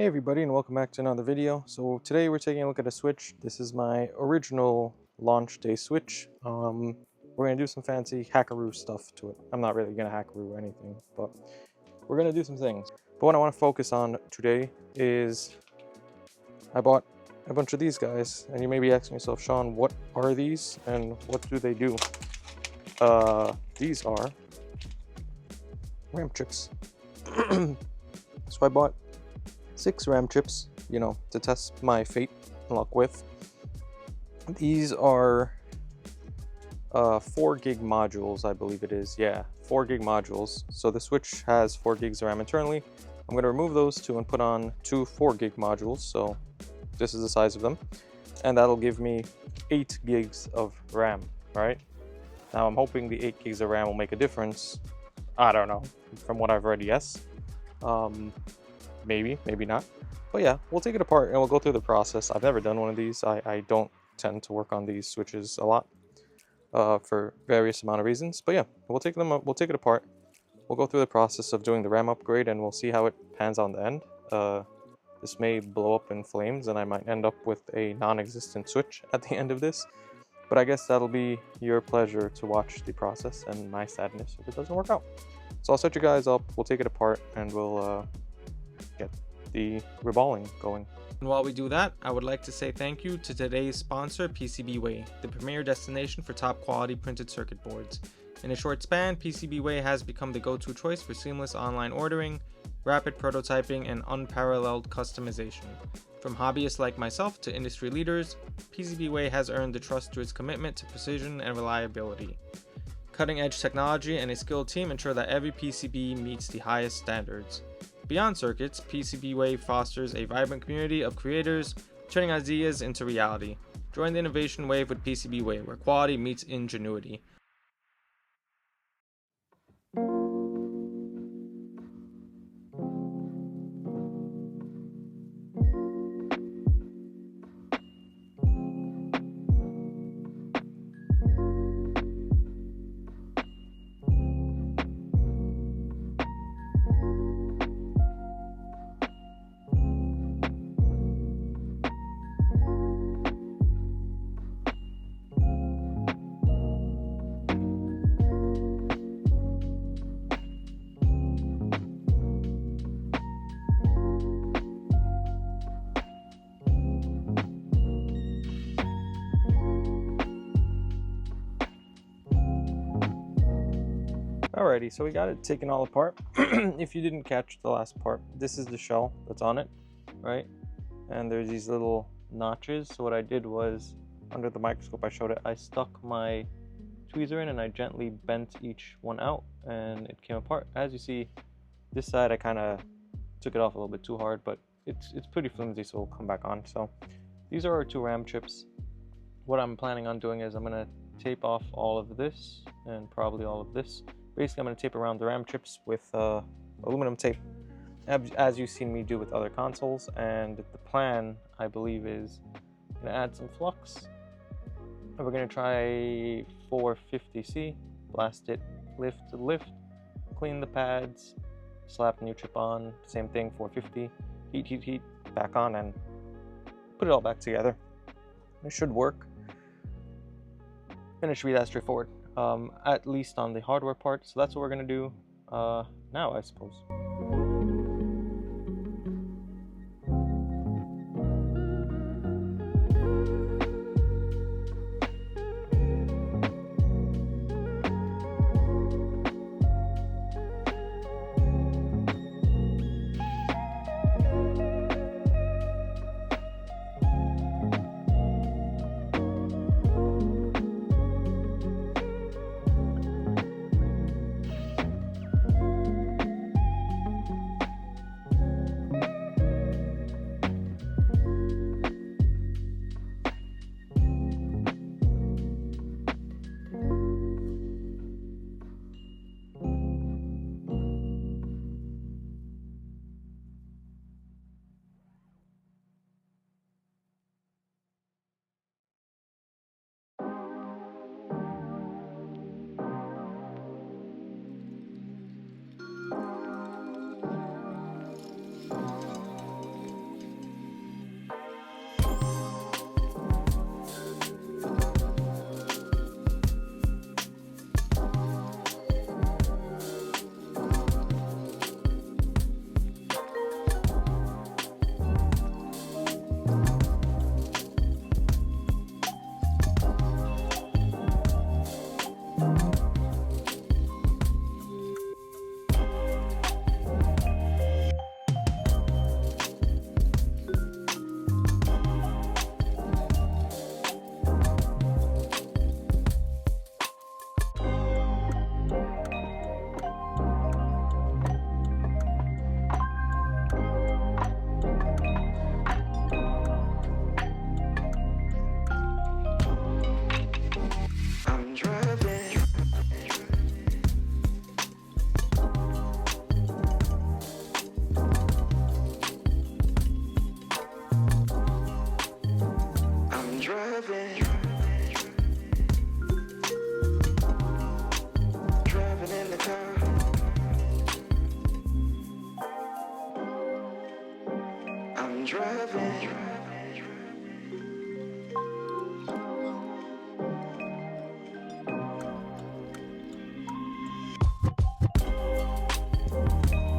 Hey everybody, and welcome back to another video. So today we're taking a look at a switch. This is my original launch day switch. We're gonna do some fancy hackaroo stuff to it. I'm not really gonna hackaroo anything, but we're gonna do some things. But what I want to focus on today is I bought a bunch of these guys, and you may be asking yourself, Sean, what are these and what do they do? These are RAM chips. So I bought 6 RAM chips, to test my fate and luck with. These are 4 gig modules, I believe it is. Yeah, 4 gig modules. So the switch has 4 gigs of RAM internally. I'm going to remove those two and put on 2 4 gig modules. So this is the size of them. And that'll give me 8 gigs of RAM, right? Now I'm hoping the 8 gigs of RAM will make a difference. I don't know. From what I've read, yes. Maybe not. But yeah, we'll take it apart and we'll go through the process. I've never done one of these. I don't tend to work on these switches a lot for various amount of reasons. But yeah, we'll take it apart. We'll go through the process of doing the RAM upgrade and we'll see how it pans on the end. This may blow up in flames and I might end up with a non-existent switch at the end of this. But I guess that'll be your pleasure to watch the process and my sadness if it doesn't work out. So I'll set you guys up, we'll take it apart, and we'll get the reballing going. And while we do that, I would like to say thank you to today's sponsor, PCB Way, the premier destination for top quality printed circuit boards. In a short span, PCB Way has become the go-to choice for seamless online ordering, rapid prototyping, and unparalleled customization. From hobbyists like myself to industry leaders, PCB Way has earned the trust through its commitment to precision and reliability. Cutting-edge technology and a skilled team ensure that every PCB meets the highest standards. Beyond circuits, PCB Way fosters a vibrant community of creators, turning ideas into reality. Join the innovation wave with PCB Way, where quality meets ingenuity. Alrighty, so we got it taken all apart. If you didn't catch the last part, this is the shell that's on it, right? And there's these little notches. So what I did was, under the microscope I showed it, I stuck my tweezer in and I gently bent each one out and it came apart. As you see, this side I kind of took it off a little bit too hard, but it's pretty flimsy, so it'll come back on. So these are our 2 RAM chips. What I'm planning on doing is I'm going to tape off all of this and probably all of this. Basically, I'm going to tape around the RAM chips with aluminum tape, as you've seen me do with other consoles. And the plan, I believe, is going to add some flux. And we're going to try 450C, blast it, lift, clean the pads, slap new chip on, same thing, 450, heat, back on, and put it all back together. It should work, and it should be that straightforward. At least on the hardware part. So that's what we're gonna do now, I suppose. driving.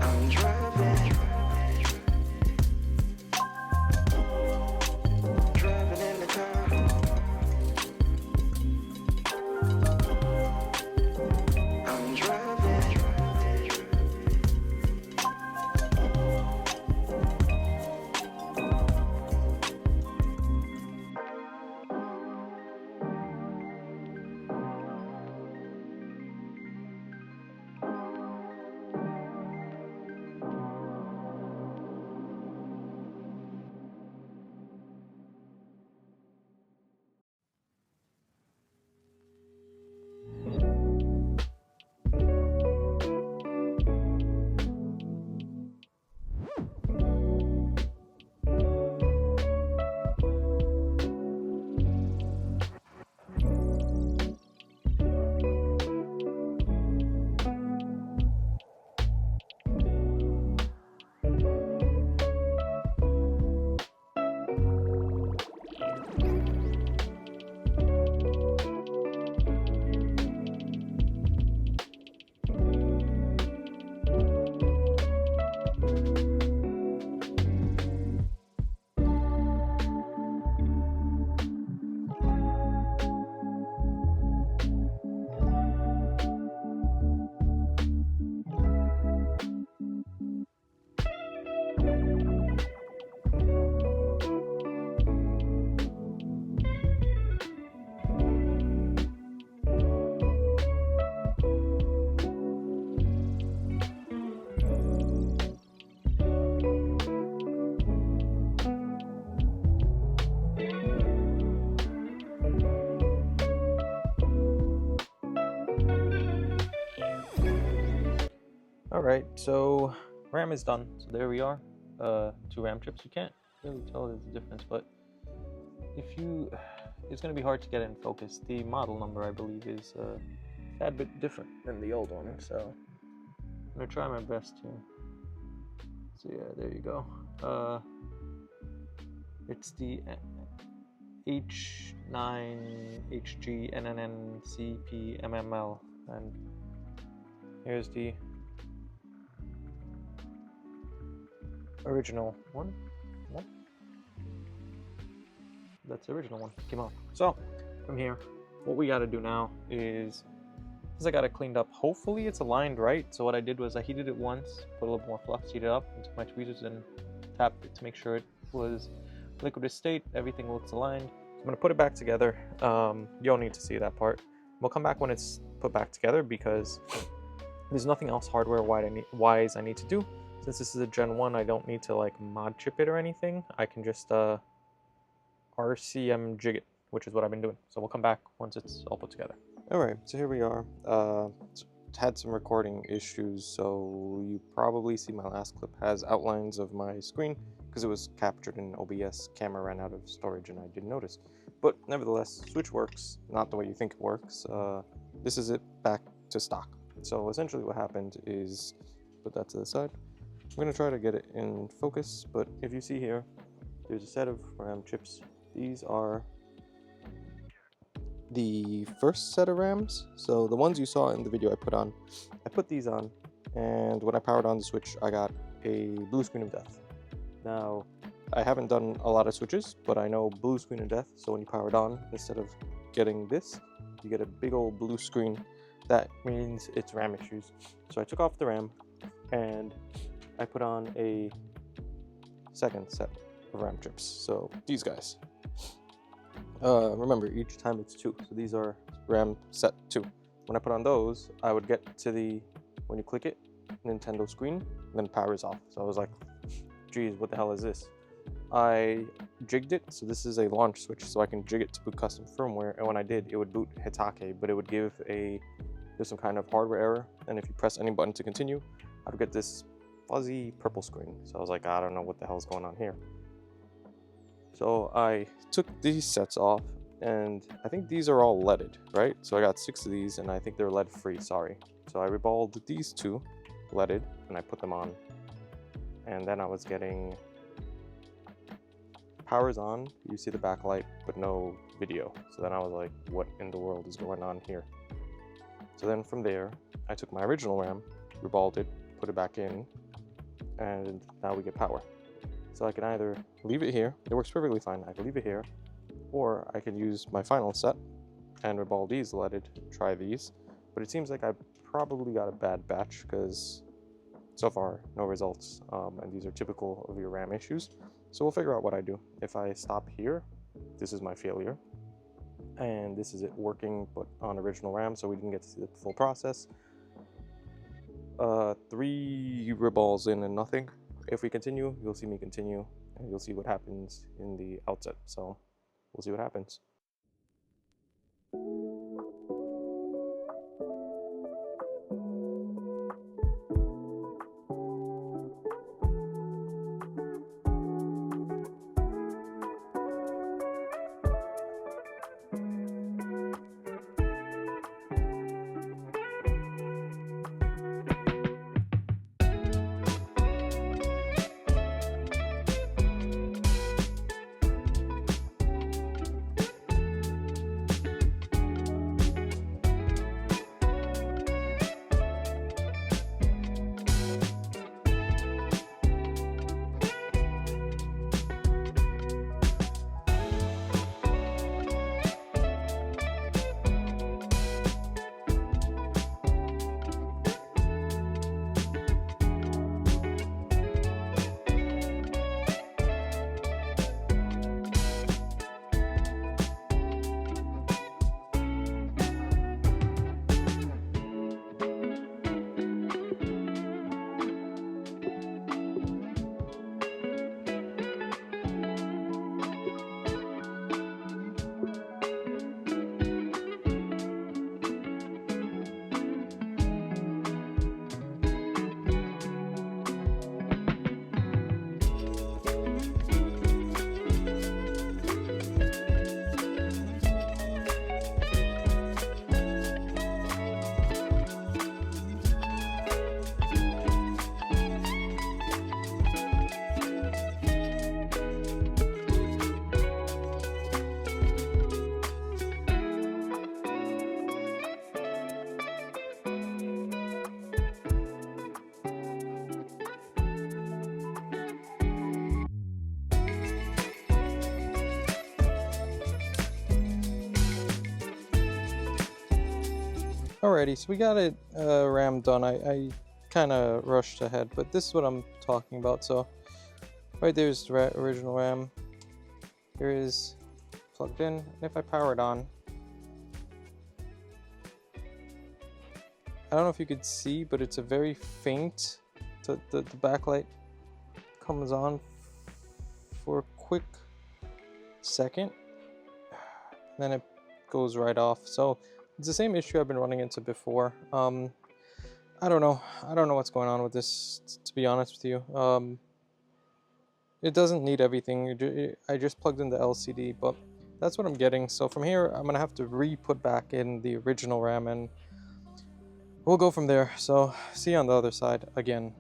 I'm driving. Driving in the car. I'm driving. Alright, so RAM is done. So there we are. 2 RAM chips. You can't really tell there's a difference, but it's going to be hard to get in focus. The model number, I believe, is a tad bit different than the old one, so I'm going to try my best here. So yeah, there you go. It's the H9HGNNNCPMML, and here's the original one. That's the original one. Came out. So from here, what we got to do now is, since I got it cleaned up, hopefully it's aligned right. So what I did was I heated it once, put a little more flux, heated it up, and took my tweezers and tapped it to make sure it was liquid state. Everything looks aligned. So I'm gonna put it back together. You don't need to see that part. We'll come back when it's put back together because there's nothing else hardware-wise I need to do. Since this is a Gen 1, I don't need to like mod chip it or anything. I can just RCM jig it, which is what I've been doing. So we'll come back once it's all put together. Alright, so here we are. Had some recording issues, so you probably see my last clip has outlines of my screen because it was captured in OBS. Camera ran out of storage and I didn't notice. But nevertheless, Switch works, not the way you think it works. This is it back to stock. So essentially what happened is, put that to the side. I'm going to try to get it in focus, but if you see here, there's a set of RAM chips. These are the first set of RAMs. So the ones you saw in the video I put these on, and when I powered on the Switch, I got a blue screen of death. Now, I haven't done a lot of switches, but I know blue screen of death, so when you power it on, instead of getting this, you get a big old blue screen. That means it's RAM issues. So I took off the RAM, and I put on a second set of RAM chips. So these guys. Remember, each time it's 2. So these are RAM set 2. When I put on those, I would get to the, when you click it, Nintendo screen, and then it powers off. So I was like, geez, what the hell is this? I jigged it, so this is a launch switch, so I can jig it to boot custom firmware, and when I did, it would boot Hitake, but it would give there's some kind of hardware error, and if you press any button to continue, I would get this fuzzy purple screen. So I was like, I don't know what the hell is going on here. So I took these sets off, and I think these are all leaded, right? So I got 6 of these, and I think they're lead free, sorry. So I reballed these 2 leaded, and I put them on, and then I was getting power's on, you see the backlight, but no video. So then I was like, what in the world is going on here? So then from there, I took my original RAM, reballed it, put it back in, and now we get power. So I can either leave it here, it works perfectly fine, I can leave it here, or I can use my final set and reball these leaded, try these. But it seems like I probably got a bad batch because so far no results, and these are typical of your RAM issues. So we'll figure out what I do. If I stop here, this is my failure, and this is it working but on original RAM, so we didn't get to see the full process. 3 reballs in and nothing. If we continue, you'll see me continue, and you'll see what happens in the outset. So we'll see what happens. Alrighty, so we got it RAM done. I kind of rushed ahead, but this is what I'm talking about. So right there's the original RAM. Here is plugged in, and if I power it on, I don't know if you could see, but it's a very faint, the backlight comes on for a quick second, then it goes right off. So it's the same issue I've been running into before. I don't know what's going on with this, to be honest with you. It doesn't need everything. I just plugged in the LCD, but that's what I'm getting. So from here, I'm gonna have to re-put back in the original RAM, and we'll go from there. So see you on the other side again.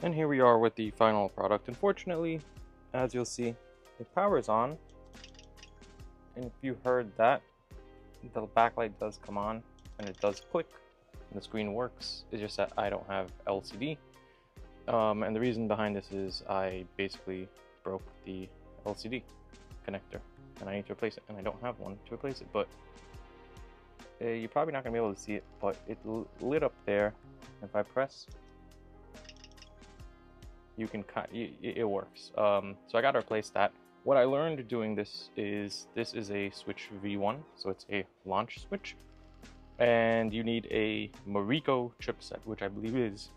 And here we are with the final product. Unfortunately, as you'll see, it powers on, and if you heard that, the backlight does come on and it does click and the screen works. It's just that I don't have LCD, and the reason behind this is I basically broke the LCD connector and I need to replace it, and I don't have one to replace it. But you're probably not going to be able to see it, but it lit up there. If I press, you can it works. So I got to replace that. What I learned doing this is a switch V1, so it's a launch switch, and you need a Morrico chipset, which I believe is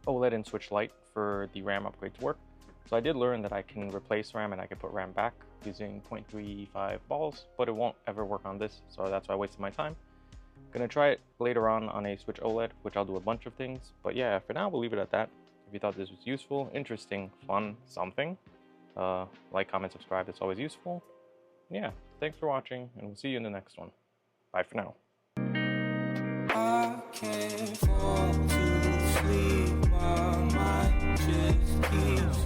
OLED and switch light for the RAM upgrade to work. So I did learn that I can replace RAM and I can put RAM back using 0.35 balls, but it won't ever work on this, so that's why I wasted my time. Gonna try it later on a Switch OLED, which I'll do a bunch of things. But yeah, for now we'll leave it at that. If you thought this was useful, interesting, fun, something, like, comment, subscribe. It's always useful. Yeah, thanks for watching, and we'll see you in the next one. Bye for now. I can't fall to sleep, my mind just keeps